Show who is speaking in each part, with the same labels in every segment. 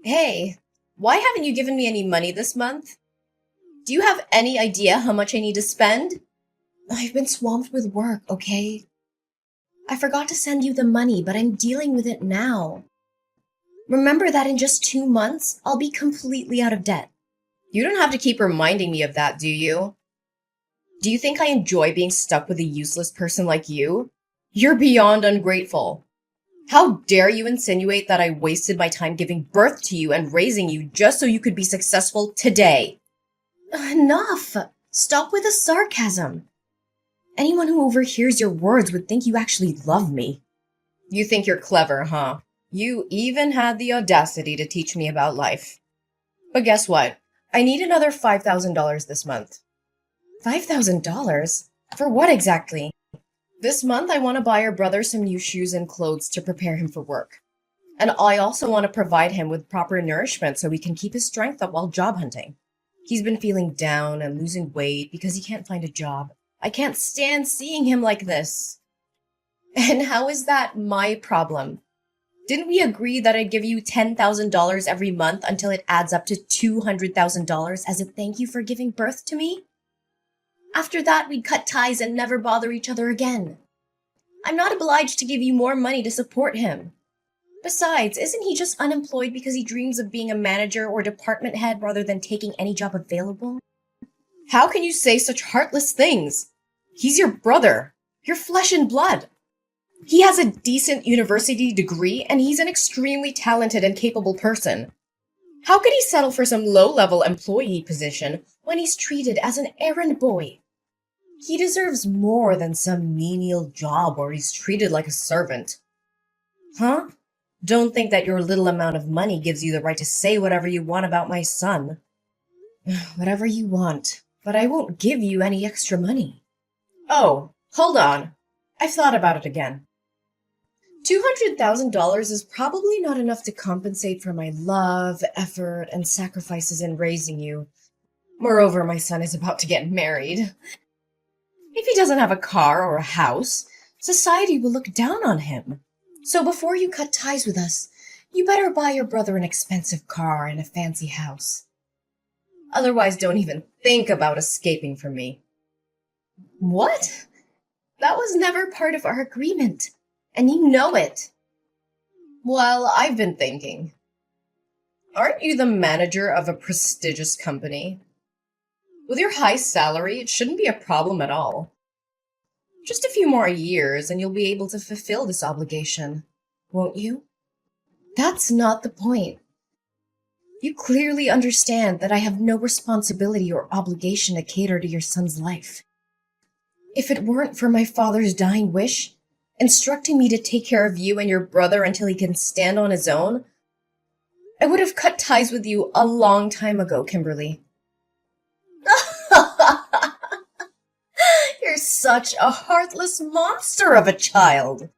Speaker 1: Hey, why haven't you given me any money this month? Do you have any idea how much I need to spend? I've been swamped with work, okay? I forgot to send you the money, but I'm dealing with it now. Remember that in just 2 months, I'll be completely out of debt. You don't have to keep reminding me of that, do you? Do you think I enjoy being stuck with a useless person like you? You're beyond ungrateful. How dare you insinuate that I wasted my time giving birth to you and raising you just so you could be successful today? Enough! Stop with the sarcasm. Anyone who overhears your words would think you actually love me. You think you're clever, huh? You even had the audacity to teach me about life. But guess what? I need another $5,000 this month. $5,000? For what exactly? This month I want to buy your brother some new shoes and clothes to prepare him for work. And I also want to provide him with proper nourishment so he can keep his strength up while job hunting. He's been feeling down and losing weight because he can't find a job. I can't stand seeing him like this. And how is that my problem? Didn't we agree that I'd give you $10,000 every month until it adds up to $200,000 as a thank you for giving birth to me? After that, we'd cut ties and never bother each other again. I'm not obliged to give you more money to support him. Besides, isn't he just unemployed because he dreams of being a manager or department head rather than taking any job available? How can you say such heartless things? He's your brother, your flesh and blood. He has a decent university degree and he's an extremely talented and capable person. How could he settle for some low-level employee position when he's treated as an errand boy? He deserves more than some menial job where he's treated like a servant. Huh? Don't think that your little amount of money gives you the right to say whatever you want about my son. Whatever you want, but I won't give you any extra money. Oh, hold on. I've thought about it again. $200,000 is probably not enough to compensate for my love, effort, and sacrifices in raising you. Moreover, my son is about to get married. If he doesn't have a car or a house, society will look down on him. So before you cut ties with us, you better buy your brother an expensive car and a fancy house. Otherwise, don't even think about escaping from me. What? That was never part of our agreement, and you know it. Well, I've been thinking. Aren't you the manager of a prestigious company? With your high salary, it shouldn't be a problem at all. Just a few more years and you'll be able to fulfill this obligation, won't you? That's not the point. You clearly understand that I have no responsibility or obligation to cater to your son's life. If it weren't for my father's dying wish, instructing me to take care of you and your brother until he can stand on his own, I would have cut ties with you a long time ago, Kimberly. You're such a heartless monster of a child.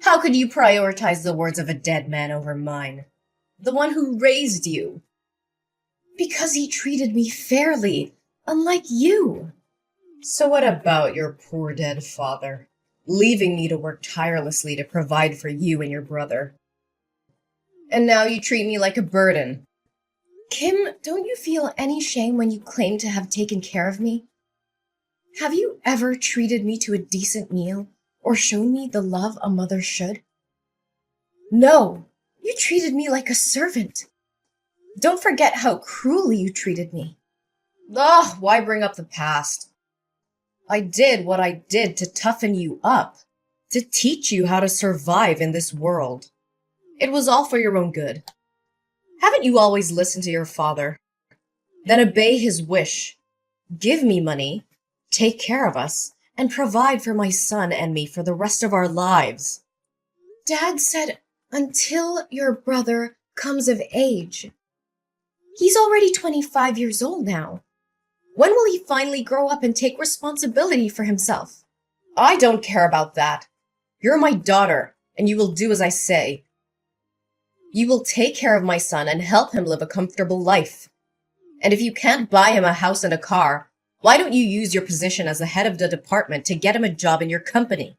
Speaker 1: How could you prioritize the words of a dead man over mine? The one who raised you? Because he treated me fairly, unlike you. So what about your poor dead father, leaving me to work tirelessly to provide for you and your brother? And now you treat me like a burden. Kim, don't you feel any shame when you claim to have taken care of me? Have you ever treated me to a decent meal or shown me the love a mother should? No, you treated me like a servant. Don't forget how cruelly you treated me. Ugh, why bring up the past? I did what I did to toughen you up, to teach you how to survive in this world. It was all for your own good. Haven't you always listened to your father? Then obey his wish. Give me money, take care of us, and provide for my son and me for the rest of our lives. Dad said, until your brother comes of age. He's already 25 years old now. When will he finally grow up and take responsibility for himself? I don't care about that. You're my daughter, and you will do as I say. You will take care of my son and help him live a comfortable life. And if you can't buy him a house and a car, why don't you use your position as the head of the department to get him a job in your company?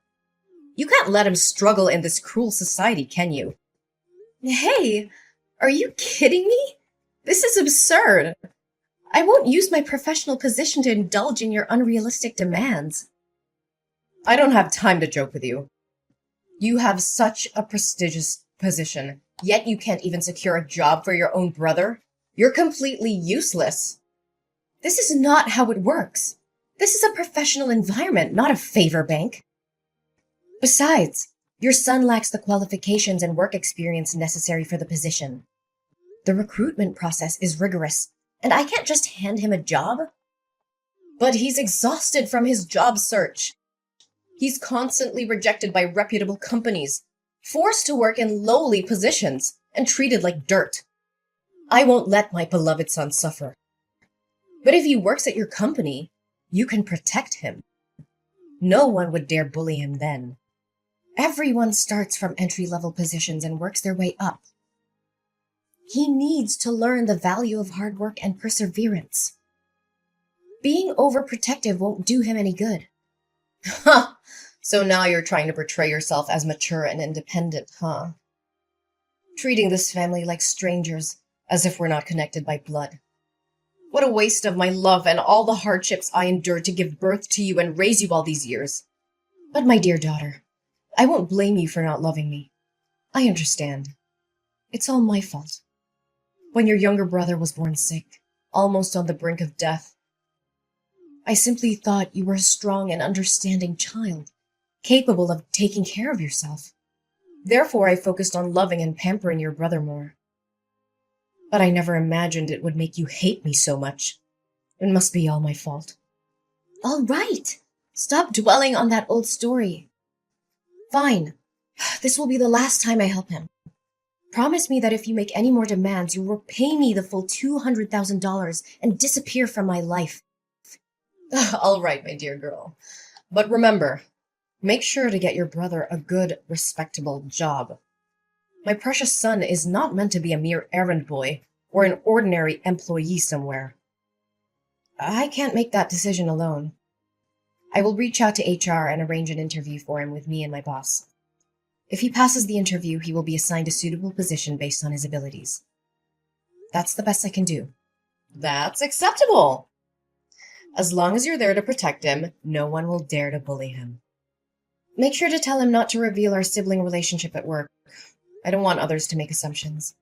Speaker 1: You can't let him struggle in this cruel society, can you? Hey, Are you kidding me? This is absurd. I won't use my professional position to indulge in your unrealistic demands. I don't have time to joke with you. You have such a prestigious position, yet you can't even secure a job for your own brother. You're completely useless. This is not how it works. This is a professional environment, not a favor bank. Besides, your son lacks the qualifications and work experience necessary for the position. The recruitment process is rigorous, and I can't just hand him a job. But he's exhausted from his job search. He's constantly rejected by reputable companies, forced to work in lowly positions, and treated like dirt. I won't let my beloved son suffer. But if he works at your company, you can protect him. No one would dare bully him then. Everyone starts from entry-level positions and works their way up. He needs to learn the value of hard work and perseverance. Being overprotective won't do him any good. Ha! So now you're trying to portray yourself as mature and independent, huh? Treating this family like strangers, as if we're not connected by blood. What a waste of my love and all the hardships I endured to give birth to you and raise you all these years. But my dear daughter, I won't blame you for not loving me. I understand. It's all my fault. When your younger brother was born sick, almost on the brink of death, I simply thought you were a strong and understanding child, capable of taking care of yourself. Therefore, I focused on loving and pampering your brother more. But I never imagined it would make you hate me so much. It must be all my fault. All right. Stop dwelling on that old story. Fine. This will be the last time I help him. Promise me that if you make any more demands, you will pay me the full $200,000 and disappear from my life. All right, my dear girl. But remember, make sure to get your brother a good, respectable job. My precious son is not meant to be a mere errand boy or an ordinary employee somewhere. I can't make that decision alone. I will reach out to HR and arrange an interview for him with me and my boss. If he passes the interview, he will be assigned a suitable position based on his abilities. That's the best I can do. That's acceptable. As long as you're there to protect him, no one will dare to bully him. Make sure to tell him not to reveal our sibling relationship at work. I don't want others to make assumptions.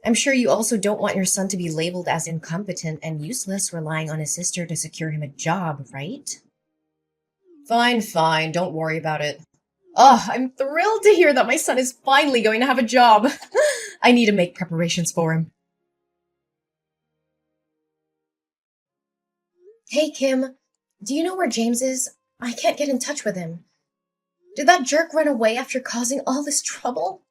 Speaker 1: I'm sure you also don't want your son to be labeled as incompetent and useless, relying on his sister to secure him a job, right? Fine, don't worry about it. Oh, I'm thrilled to hear that my son is finally going to have a job. I need to make preparations for him. Hey, Kim, do you know where James is? I can't get in touch with him. Did that jerk run away after causing all this trouble?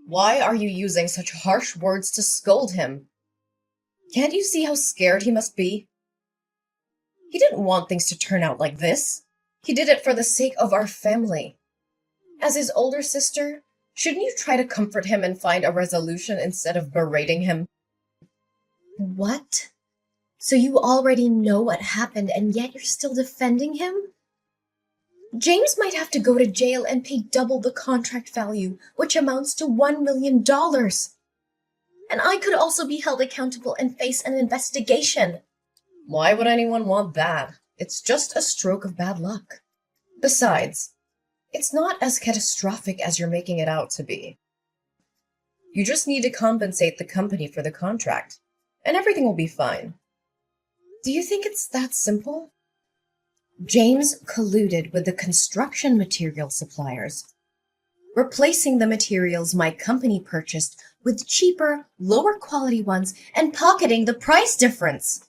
Speaker 1: Why are you using such harsh words to scold him? Can't you see how scared he must be? He didn't want things to turn out like this. He did it for the sake of our family. As his older sister, shouldn't you try to comfort him and find a resolution instead of berating him? What? So you already know what happened and yet you're still defending him? James might have to go to jail and pay double the contract value, which amounts to $1 million. And I could also be held accountable and face an investigation. Why would anyone want that? It's just a stroke of bad luck. Besides, it's not as catastrophic as you're making it out to be. You just need to compensate the company for the contract, and everything will be fine. Do you think it's that simple? James colluded with the construction material suppliers, replacing the materials my company purchased with cheaper, lower quality ones and pocketing the price difference.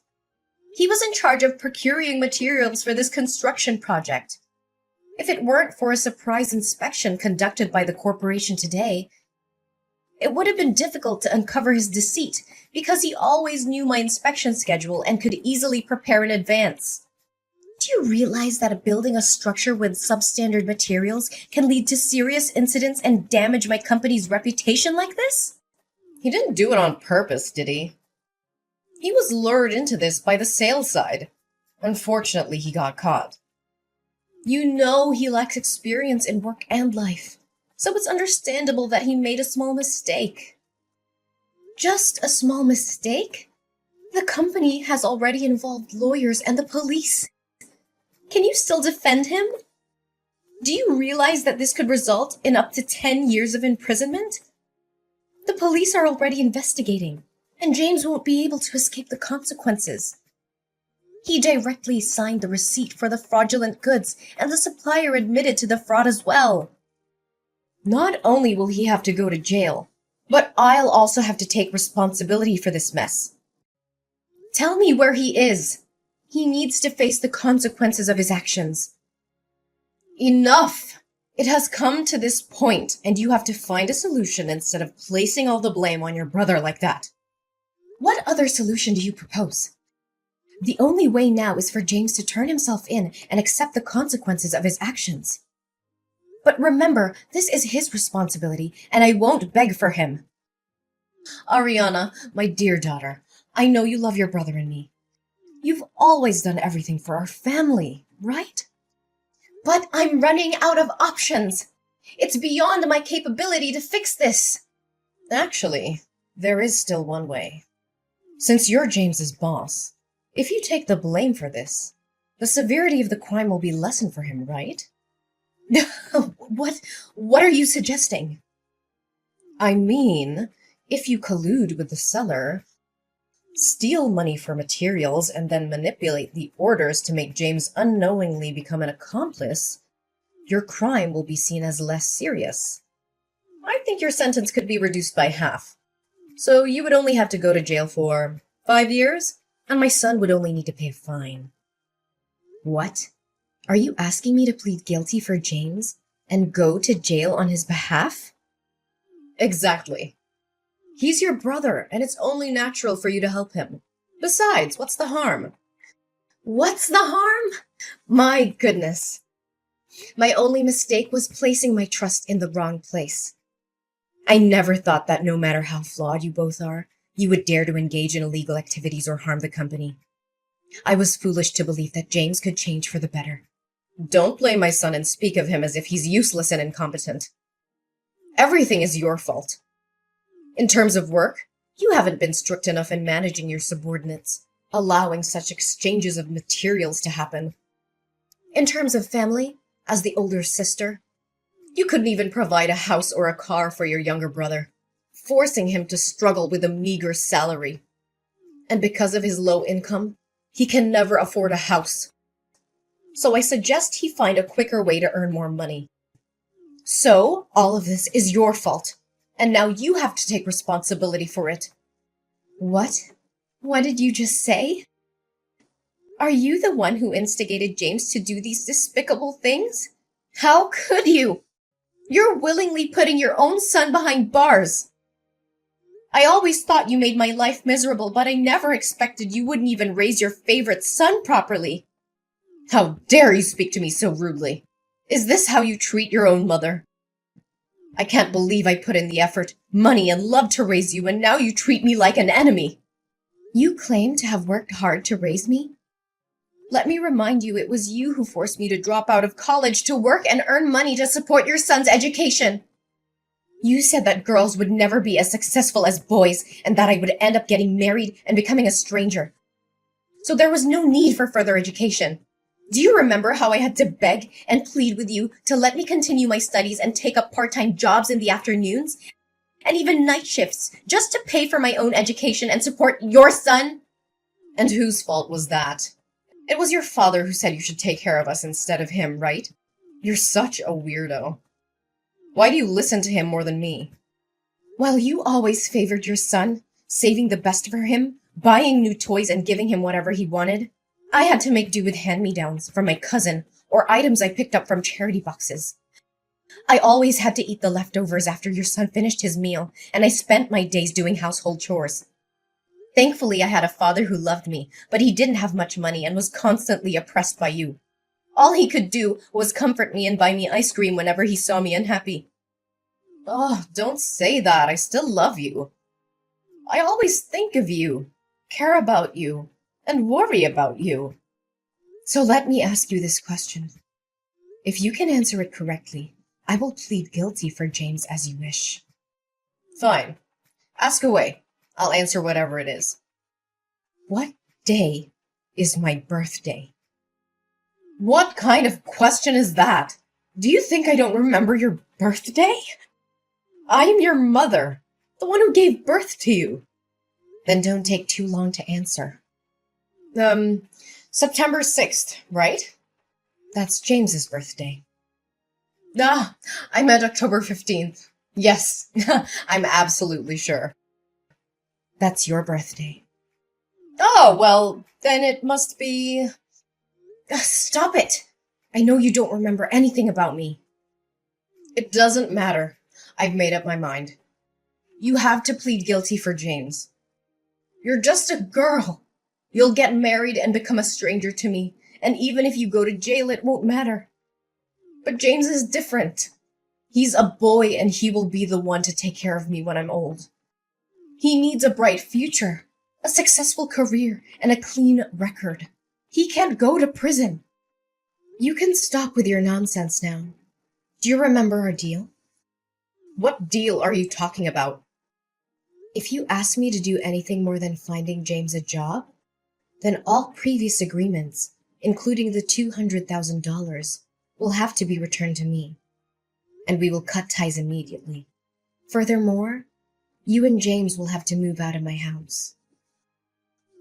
Speaker 1: He was in charge of procuring materials for this construction project. If it weren't for a surprise inspection conducted by the corporation today, it would have been difficult to uncover his deceit because he always knew my inspection schedule and could easily prepare in advance. Do you realize that building a structure with substandard materials can lead to serious incidents and damage my company's reputation like this? He didn't do it on purpose, did he? He was lured into this by the sales side. Unfortunately, he got caught. You know he lacks experience in work and life, so it's understandable that he made a small mistake. Just a small mistake? The company has already involved lawyers and the police. Can you still defend him? Do you realize that this could result in up to 10 years of imprisonment? The police are already investigating, and James won't be able to escape the consequences. He directly signed the receipt for the fraudulent goods, and the supplier admitted to the fraud as well. Not only will he have to go to jail, but I'll also have to take responsibility for this mess. Tell me where he is. He needs to face the consequences of his actions. Enough! It has come to this point, and you have to find a solution instead of placing all the blame on your brother like that. What other solution do you propose? The only way now is for James to turn himself in and accept the consequences of his actions. But remember, this is his responsibility, and I won't beg for him. Ariana, my dear daughter, I know you love your brother and me. You've always done everything for our family, right? But I'm running out of options. It's beyond my capability to fix this. Actually, there is still one way. Since you're James's boss, if you take the blame for this, the severity of the crime will be lessened for him, right? What are you suggesting? I mean, if you collude with the seller, steal money for materials, and then manipulate the orders to make James unknowingly become an accomplice, your crime will be seen as less serious. I think your sentence could be reduced by half. So you would only have to go to jail for 5 years, and my son would only need to pay a fine. What? Are you asking me to plead guilty for James and go to jail on his behalf? Exactly. He's your brother, and it's only natural for you to help him. Besides, what's the harm? What's the harm? My goodness. My only mistake was placing my trust in the wrong place. I never thought that no matter how flawed you both are, you would dare to engage in illegal activities or harm the company. I was foolish to believe that James could change for the better. Don't blame my son and speak of him as if he's useless and incompetent. Everything is your fault. In terms of work, you haven't been strict enough in managing your subordinates, allowing such exchanges of materials to happen. In terms of family, as the older sister, you couldn't even provide a house or a car for your younger brother, forcing him to struggle with a meager salary. And because of his low income, he can never afford a house. So I suggest he find a quicker way to earn more money. So, all of this is your fault, and now you have to take responsibility for it. What? What did you just say? Are you the one who instigated James to do these despicable things? How could you? You're willingly putting your own son behind bars. I always thought you made my life miserable, but I never expected you wouldn't even raise your favorite son properly. How dare you speak to me so rudely? Is this how you treat your own mother? I can't believe I put in the effort, money, and love to raise you, and now you treat me like an enemy. You claim to have worked hard to raise me? Let me remind you, it was you who forced me to drop out of college to work and earn money to support your son's education. You said that girls would never be as successful as boys, and that I would end up getting married and becoming a stranger. So there was no need for further education. Do you remember how I had to beg and plead with you to let me continue my studies and take up part-time jobs in the afternoons? And even night shifts, just to pay for my own education and support your son? And whose fault was that? It was your father who said you should take care of us instead of him, right? You're such a weirdo. Why do you listen to him more than me? While you always favored your son, saving the best for him, buying new toys and giving him whatever he wanted, I had to make do with hand-me-downs from my cousin or items I picked up from charity boxes. I always had to eat the leftovers after your son finished his meal, and I spent my days doing household chores. Thankfully, I had a father who loved me, but he didn't have much money and was constantly oppressed by you. All he could do was comfort me and buy me ice cream whenever he saw me unhappy. Oh, don't say that. I still love you. I always think of you, care about you, and worry about you. So let me ask you this question. If you can answer it correctly, I will plead guilty for James as you wish. Fine. Ask away. I'll answer whatever it is. What day is my birthday? What kind of question is that? Do you think I don't remember your birthday? I am your mother, the one who gave birth to you. Then don't take too long to answer. September 6th, right? That's James's birthday. Ah, I meant October 15th. Yes, I'm absolutely sure. That's your birthday. Oh, well, then it must be... Stop it! I know you don't remember anything about me. It doesn't matter. I've made up my mind. You have to plead guilty for James. You're just a girl. You'll get married and become a stranger to me, and even if you go to jail, it won't matter. But James is different. He's a boy, and he will be the one to take care of me when I'm old. He needs a bright future, a successful career, and a clean record. He can't go to prison. You can stop with your nonsense now. Do you remember our deal? What deal are you talking about? If you ask me to do anything more than finding James a job, then all previous agreements, including the $200,000, will have to be returned to me, and we will cut ties immediately. Furthermore, you and James will have to move out of my house.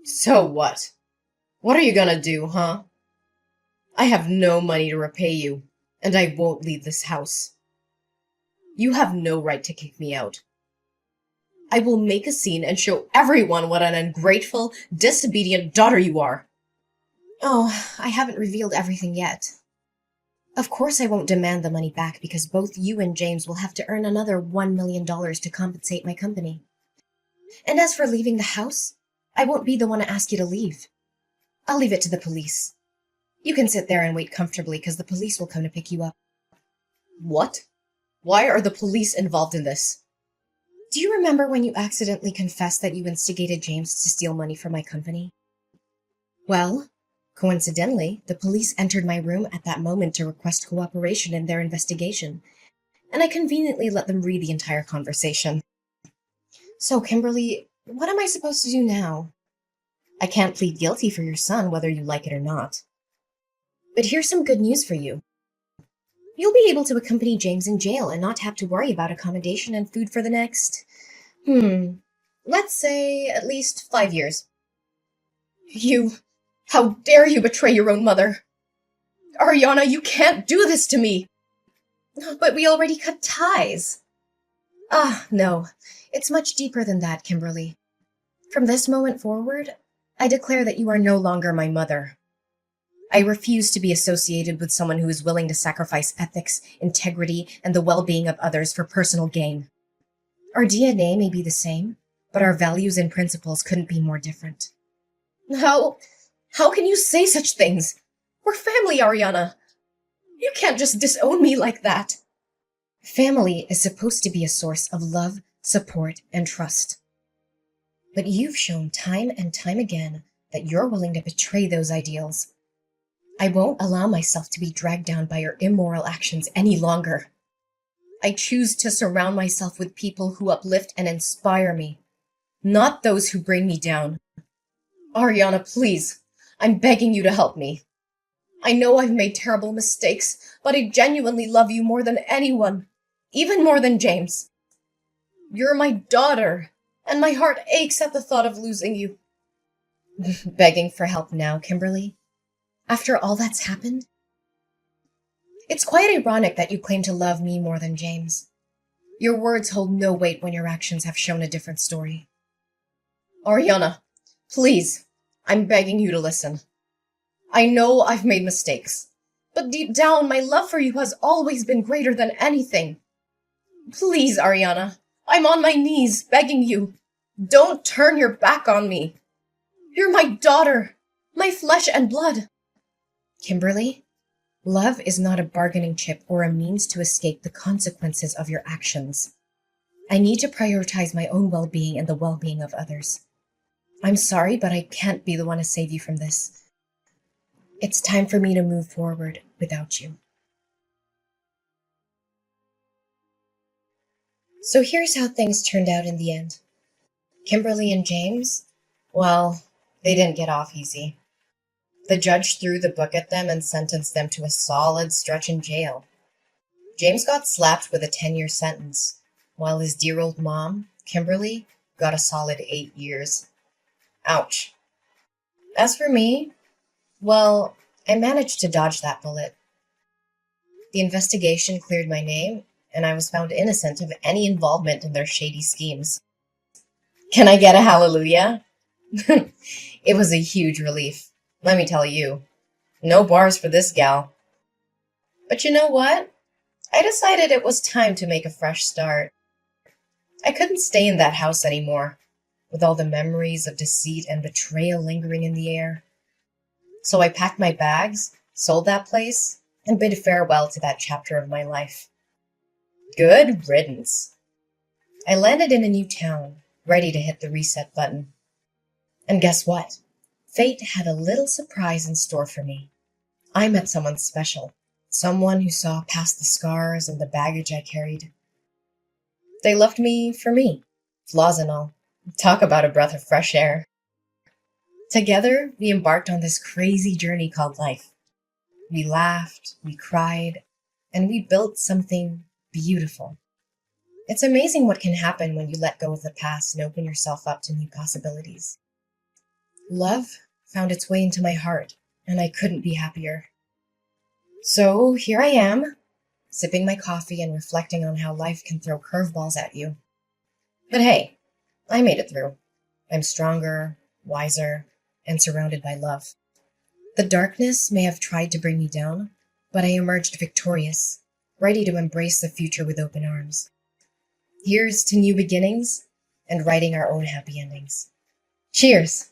Speaker 1: So what? What are you gonna do, huh? I have no money to repay you, and I won't leave this house. You have no right to kick me out. I will make a scene and show everyone what an ungrateful, disobedient daughter you are. Oh, I haven't revealed everything yet. Of course I won't demand the money back because both you and James will have to earn another $1 million to compensate my company. And as for leaving the house, I won't be the one to ask you to leave. I'll leave it to the police. You can sit there and wait comfortably because the police will come to pick you up. What? Why are the police involved in this? Do you remember when you accidentally confessed that you instigated James to steal money from my company? Well, coincidentally, the police entered my room at that moment to request cooperation in their investigation, and I conveniently let them read the entire conversation. So, Kimberly, what am I supposed to do now? I can't plead guilty for your son, whether you like it or not. But here's some good news for you. You'll be able to accompany James in jail and not have to worry about accommodation and food for the next, let's say at least 5 years. How dare you betray your own mother? Ariana, you can't do this to me! But we already cut ties. Ah, no. It's much deeper than that, Kimberly. From this moment forward, I declare that you are no longer my mother. I refuse to be associated with someone who is willing to sacrifice ethics, integrity, and the well-being of others for personal gain. Our DNA may be the same, but our values and principles couldn't be more different. How can you say such things? We're family, Ariana. You can't just disown me like that. Family is supposed to be a source of love, support, and trust. But you've shown time and time again that you're willing to betray those ideals. I won't allow myself to be dragged down by your immoral actions any longer. I choose to surround myself with people who uplift and inspire me, not those who bring me down. Ariana, please, I'm begging you to help me. I know I've made terrible mistakes, but I genuinely love you more than anyone, even more than James. You're my daughter, and my heart aches at the thought of losing you. Begging for help now, Kimberly? After all that's happened? It's quite ironic that you claim to love me more than James. Your words hold no weight when your actions have shown a different story. Ariana, please, I'm begging you to listen. I know I've made mistakes, but deep down, my love for you has always been greater than anything. Please, Ariana, I'm on my knees begging you. Don't turn your back on me. You're my daughter, my flesh and blood. Kimberly, love is not a bargaining chip or a means to escape the consequences of your actions. I need to prioritize my own well-being and the well-being of others. I'm sorry, but I can't be the one to save you from this. It's time for me to move forward without you. So here's how things turned out in the end. Kimberly and James? Well, they didn't get off easy. The judge threw the book at them and sentenced them to a solid stretch in jail. James got slapped with a 10-year sentence, while his dear old mom, Kimberly, got a solid 8 years. Ouch. As for me, well, I managed to dodge that bullet. The investigation cleared my name, and I was found innocent of any involvement in their shady schemes. Can I get a hallelujah? It was a huge relief, let me tell you. No bars for this gal. But you know what? I decided it was time to make a fresh start. I couldn't stay in that house anymore, with all the memories of deceit and betrayal lingering in the air. So I packed my bags, sold that place, and bid farewell to that chapter of my life. Good riddance. I landed in a new town, ready to hit the reset button. And guess what? Fate had a little surprise in store for me. I met someone special, someone who saw past the scars and the baggage I carried. They loved me for me, flaws and all. Talk about a breath of fresh air. Together, we embarked on this crazy journey called life. We laughed, we cried, and we built something beautiful. It's amazing what can happen when you let go of the past and open yourself up to new possibilities. Love found its way into my heart, and I couldn't be happier. So here I am, sipping my coffee and reflecting on how life can throw curveballs at you. But hey, I made it through. I'm stronger, wiser, and surrounded by love. The darkness may have tried to bring me down, but I emerged victorious, ready to embrace the future with open arms. Here's to new beginnings and writing our own happy endings. Cheers!